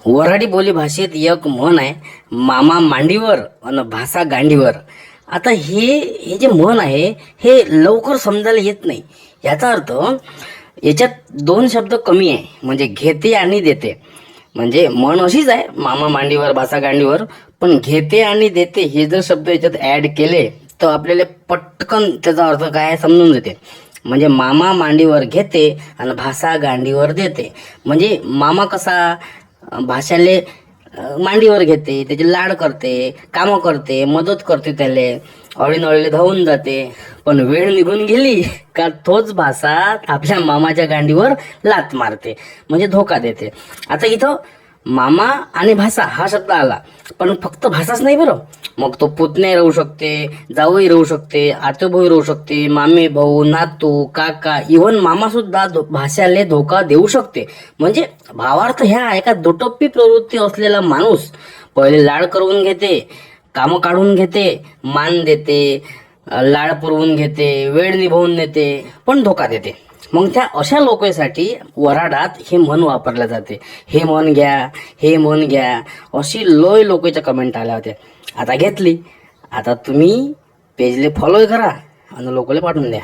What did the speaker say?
वऱ्हाडी बोली भाषेत एक म्हण आहे, मामा मांडीवर आणि भाषा गांडीवर. आता हे जे म्हण आहे हे लवकर समजायला येत नाही. याचा अर्थ याच्यात दोन शब्द कमी आहे, म्हणजे घेते आणि देते. म्हणजे म्हण अशीच आहे, मामा मांडीवर भाषा गांडीवर, पण घेते आणि देते हे जर शब्द याच्यात ऍड केले तर आपल्याला पटकन त्याचा अर्थ काय आहे समजून जाते. म्हणजे मामा मांडीवर घेते आणि भाषा गांडीवर देते. म्हणजे मामा कसा भाषाले मांडीवर घेते, त्याचे लाड करते, कामं करते, मदत करते, त्याले अळीनळीले धावून जाते. पण वेळ निघून गेली का तोच भाषा आपल्या मामाच्या गांडीवर लात मारते, म्हणजे धोका देते. आता इथं मामा आणि भाषा हा शब्द आला, पण फक्त भाषाच नाही बरं. मग तो पुतणे राहू शकते, जावई राहू शकते, आतेभाऊ राहू शकते, मामे भाऊ, नातू, काका, इव्हन मामा सुद्धा भाषाले धोका देऊ शकते. म्हणजे भावार्थ ह्या आहे का दुटप्पी प्रवृत्ती असलेला माणूस पहिले लाड करून घेते, कामं काढून घेते, मान देते, लाड पुरवून घेते, वेळ निभवून नेते, पण धोका देते. मग त्या अशा लोकांसाठी वऱ्हाडात हे म्हण वापरले जाते. हे म्हण घ्या, हे म्हण घ्या, अशी लय लोकांच्या कमेंट आल्या होत्या. आता घेतली. आता तुम्ही पेजले फॉलो करा आणि लोकांना पाठवून द्या.